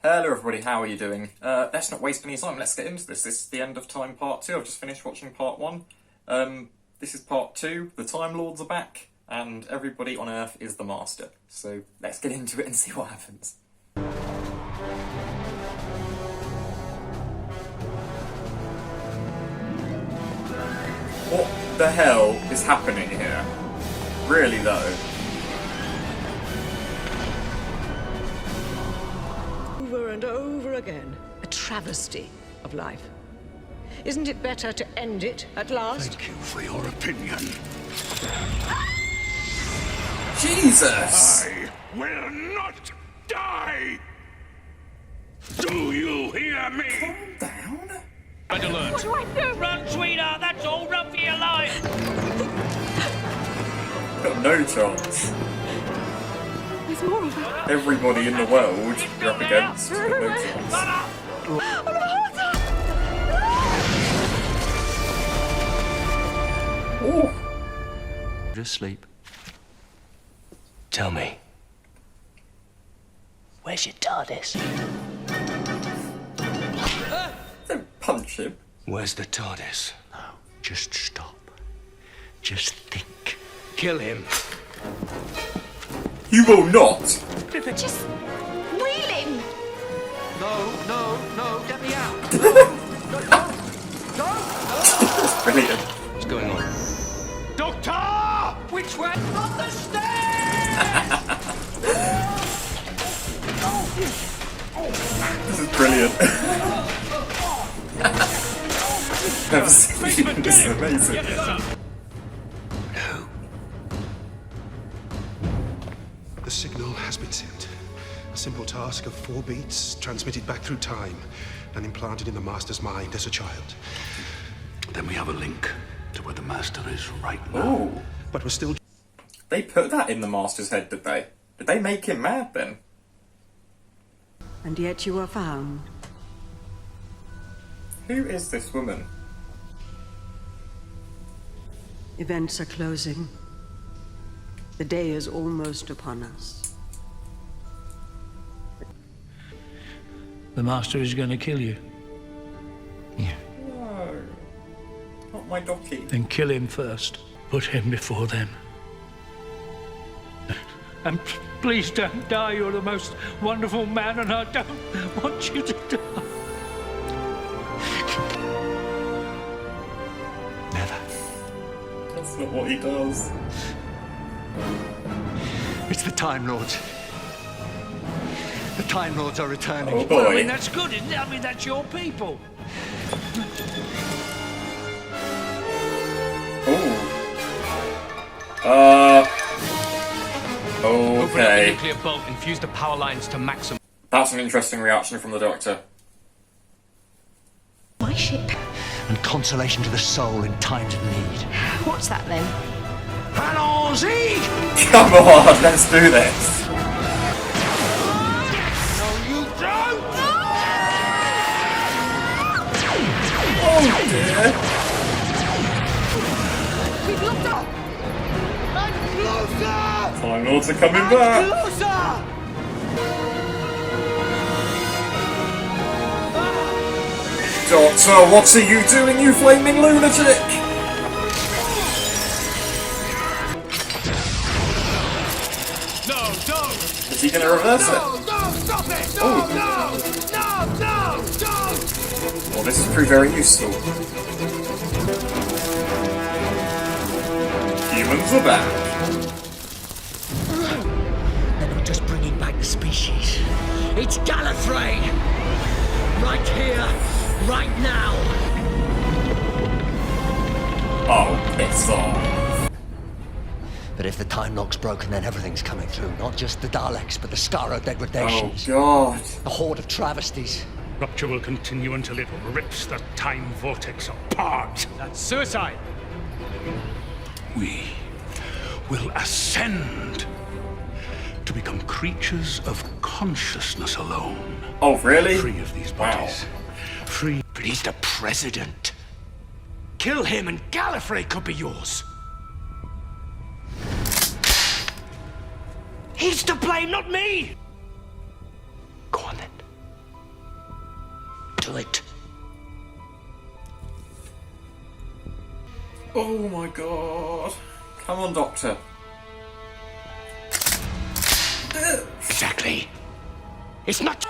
Hello everybody, how are you doing? Let's not waste any time, let's get into this. This is the end of Time Part 2, I've just finished watching Part 1. This is Part 2, the Time Lords are back, and everybody on Earth is the Master. So let's get into it and see what happens. What the hell is happening here? Really though? Over and over again, a travesty of life. Isn't it better to end it at last? Thank you for your opinion. Jesus! I will not die! Do you hear me? Calm down. What do I do? Run, sweetheart, that's all. Run for your life. Got no chance. There's more of it. Everybody in the world you're up against, got no chance. Ooh. Just sleep. Tell me, where's your TARDIS? Don't punch him. Where's the TARDIS? No, just stop. Just think. Kill him. You will not! Just wheel him! No, get me out. That's brilliant. What's going on? Doctor! Which way? Up the stairs! This is brilliant. Never seen this is amazing. No. The signal has been sent. A simple task of 4 beats, transmitted back through time, and implanted in the Master's mind as a child. Then we have a link to where the Master is right now. Ooh. But we're still... They put that in the Master's head, did they? Did they make him mad then? And yet you are found. Who is this woman? Events are closing. The day is almost upon us. The Master is going to kill you. Yeah. No. Not my donkey. Then kill him first. Put him before them. And please don't die. You're the most wonderful man, and I don't want you to die. Never. That's not what he does. It's the Time Lords. The Time Lords are returning. Oh Well, I mean, boy. that's good, isn't it? I mean, that's your people. Ooh. Open up the Okay. nuclear bolt and fuse the power lines to maximum. That's an interesting reaction from the Doctor. My ship. And consolation to the soul in times of need. What's that then? Allons-y! Come on, let's do this. No, you don't! Oh dear. We've looked up! Time Lords are coming back. Doctor, what are you doing, you flaming lunatic? No, don't! Is he gonna reverse it? No, stop it! No, no! Well, this will prove very useful. Humans are back. They're not just bringing back the species. It's Gallifrey! Right here, right now! Oh, piss off. But if the time lock's broken, then everything's coming through. Not just the Daleks, but the Skaro Oh degradations. god. The horde of travesties. Rupture will continue until it rips the time vortex apart. That's suicide. We will ascend to become creatures of consciousness alone. Oh, really? Free of these Wow. bodies. Free. But he's the president. Kill him and Gallifrey could be yours. He's to blame, not me! Go on then. to it. Oh my god. Come on, Doctor. Exactly. It's not...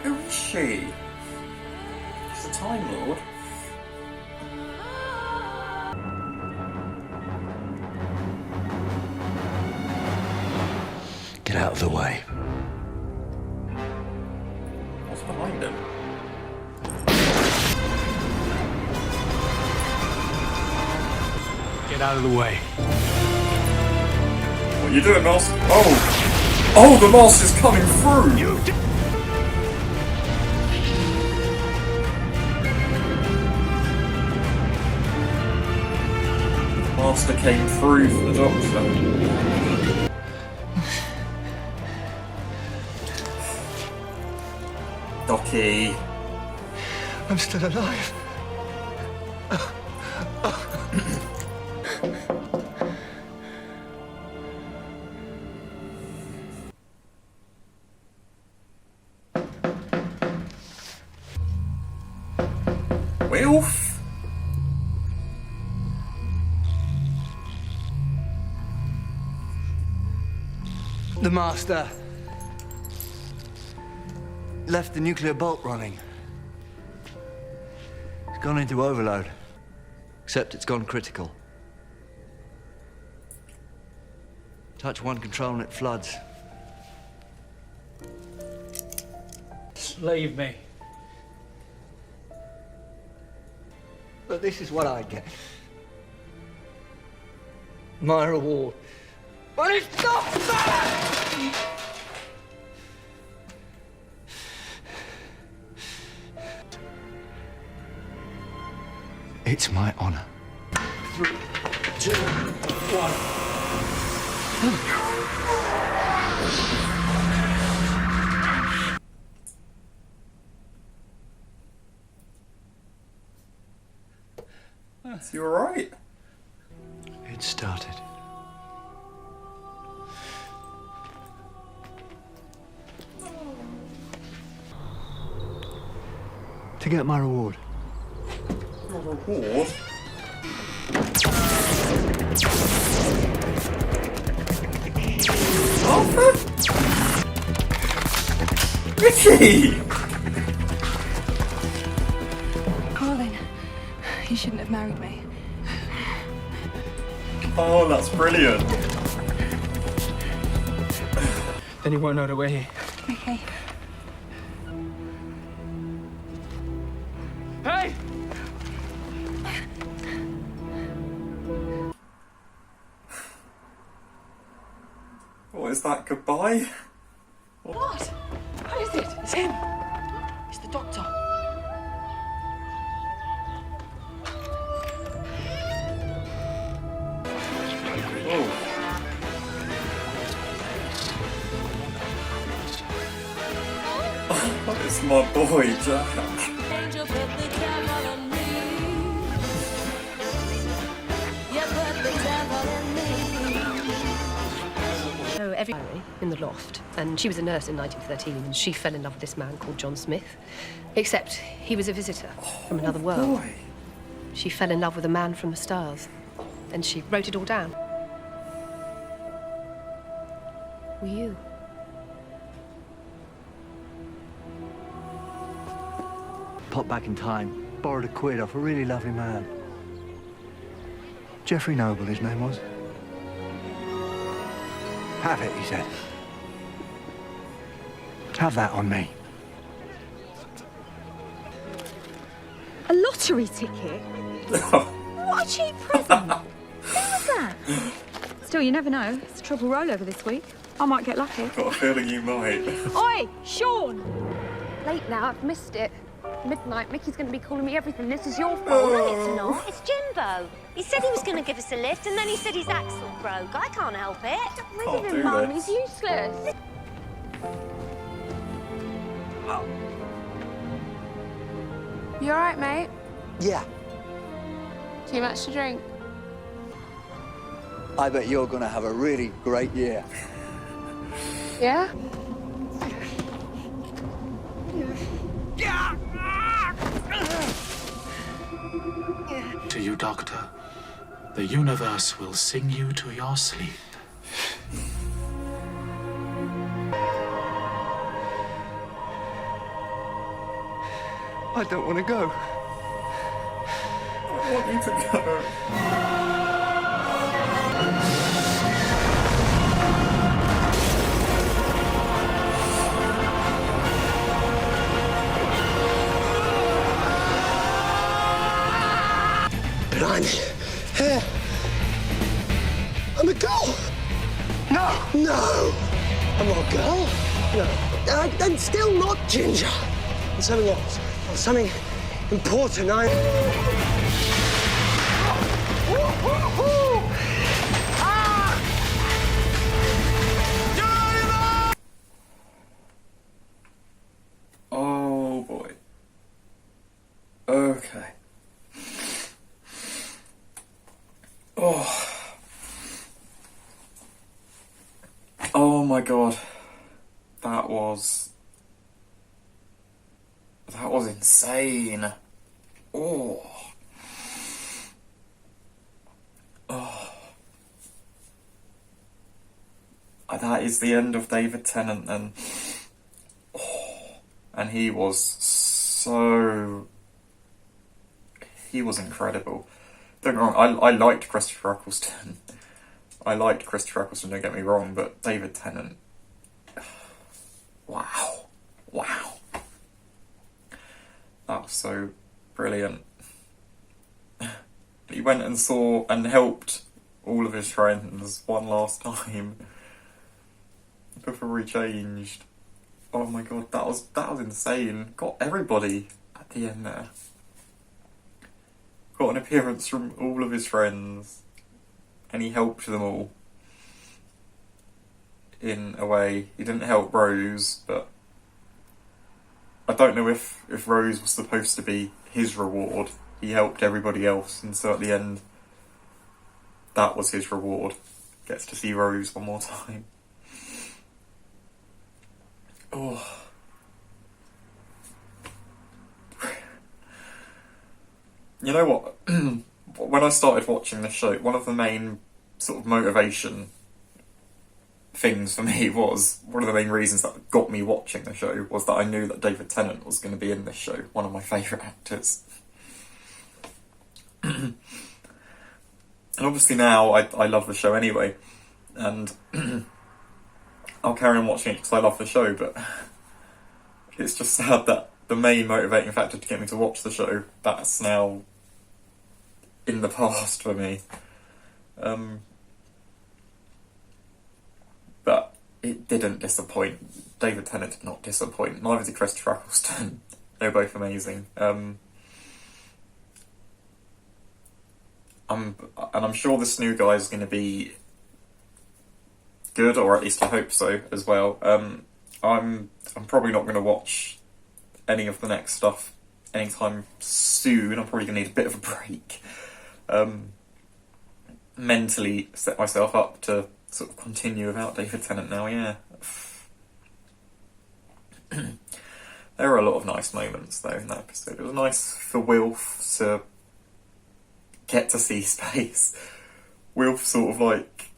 Who is she? She's a Time Lord. Get out of the way. What's behind him? Get out of the way. What are you doing, Master? Oh! Oh, the Master's coming through! Master came through for the Doctor. Docky. I'm still alive. Wilf? The Master left the nuclear bolt running. It's gone into overload. Except it's gone critical. Touch one control and it floods. Leave me. But this is what I get. My reward. But it's not fair! It's my honor. 3, 2, 1. Is you alright? It started. To get my reward. Your reward? Arthur? Ricky! Colin, you shouldn't have married me. Oh, that's brilliant. Then he won't know that we're here. Okay. Hey! What is that, goodbye? What? What is it? It's him. It's the Doctor. Oh, it's my boy, Jack. In the loft, and she was a nurse in 1913, and she fell in love with this man called John Smith, except he was a visitor from another world. Boy. She fell in love with a man from the stars, and she wrote it all down. Were you? Popped back in time, borrowed £1 off a really lovely man. Geoffrey Noble, his name was. Have it, he said. Have that on me. A lottery ticket? What a cheap present. Who was that? Still, you never know. It's a triple rollover this week. I might get lucky. Got a feeling you might. Oi, Sean! Late now, I've missed it. Midnight, Mickey's going to be calling me everything. This is your fault. No, it's not. It's Jimbo. He said he was going to give us a lift, and then he said his axle broke. I can't help it. Can't do Mum, this. he's useless. You all right, mate? Yeah, Too much to drink? I bet you're gonna have a really great year. Yeah? To you, Doctor, the universe will sing you to your sleep. I don't want to go. I want you to go. Blimey. I'm a girl. No! No! I'm not a girl. No. I'm still not Ginger. There's something else. There's something important. Oh boy. Okay. Oh. Oh my god. That was insane. Oh. Oh. That is the end of David Tennant then. Oh. And he was incredible. Don't get me wrong, I liked Christopher Eccleston. Don't get me wrong, but David Tennant, wow. That was so brilliant. He went and saw and helped all of his friends one last time before he changed. Oh my god, that was insane. Got everybody at the end there. Got an appearance from all of his friends, and he helped them all. In a way, he didn't help Rose, but I don't know if Rose was supposed to be his reward. He helped everybody else, and so at the end, that was his reward. Gets to see Rose one more time. Oh. You know what? When I started watching this show, one of the main sort of motivation things for me was, one of the main reasons that got me watching the show was that I knew that David Tennant was going to be in this show, one of my favourite actors. And obviously now I love the show anyway, and I'll carry on watching it because I love the show, but it's just sad that the main motivating factor to get me to watch the show, that's now in the past for me. But it didn't disappoint. David Tennant did not disappoint. Neither did Christopher Eccleston. They're both amazing. I'm sure this new guy is going to be good, or at least I hope so as well. I'm probably not going to watch any of the next stuff anytime soon. I'm probably going to need a bit of a break. Mentally set myself up to sort of continue without David Tennant now, yeah. There were a lot of nice moments though in that episode. It was nice for Wilf to get to see space. Wilf sort of like,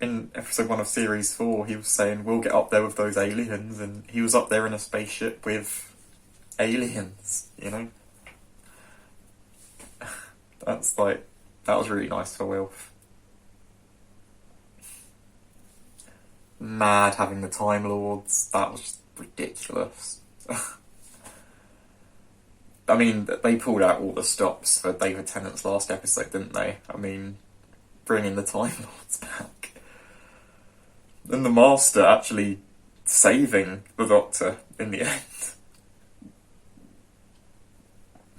in episode 1 of series 4, he was saying, we'll get up there with those aliens, and he was up there in a spaceship with aliens, you know? That was really nice for Wilf. Mad having the Time Lords, that was just ridiculous. I mean, they pulled out all the stops for David Tennant's last episode, didn't they? I mean, bringing the Time Lords back. And the Master actually saving the Doctor in the end.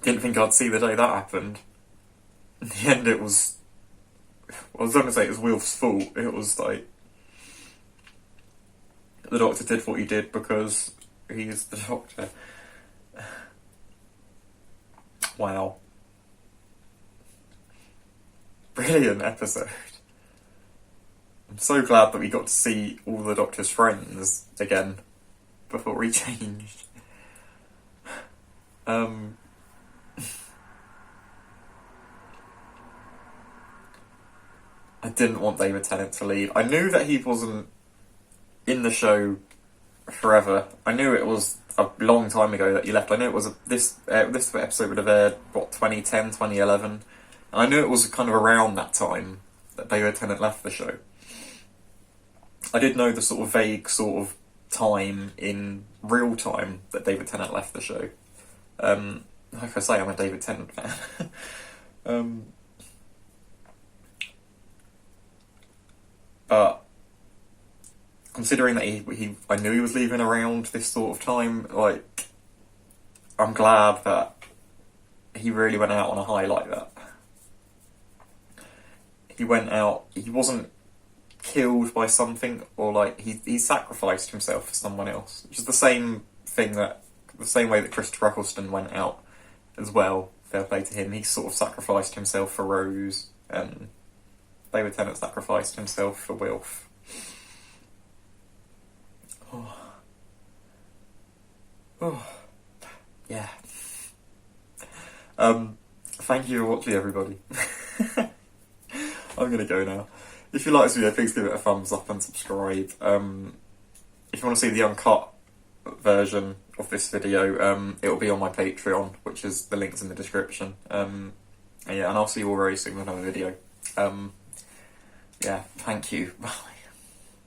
Didn't think I'd see the day that happened. In the end it was... I was going to say it was Wilf's fault. It was like... the Doctor did what he did because he's the Doctor. Wow. Brilliant episode. I'm so glad that we got to see all the Doctor's friends again before he changed. I didn't want David Tennant to leave. I knew that he wasn't in the show forever. I knew it was a long time ago that he left. I knew it was this episode would have aired, what, 2010, 2011? And I knew it was kind of around that time that David Tennant left the show. I did know the sort of vague sort of time in real time that David Tennant left the show. Like I say, I'm a David Tennant fan. But considering that I knew he was leaving around this sort of time, like, I'm glad that he really went out on a high like that. He went out, he wasn't killed by something, or like, he sacrificed himself for someone else. Which is the same way that Christopher Eccleston went out as well. Fair play to him. He sort of sacrificed himself for Rose, and David Tennant sacrificed himself for Wilf. Oh. Yeah. Thank you for watching, everybody. I'm gonna go now. If you like this video, please give it a thumbs up and subscribe. If you want to see the uncut version of this video, it will be on my Patreon, which is the link's in the description. And I'll see you all very soon with another video. Yeah, thank you. Bye.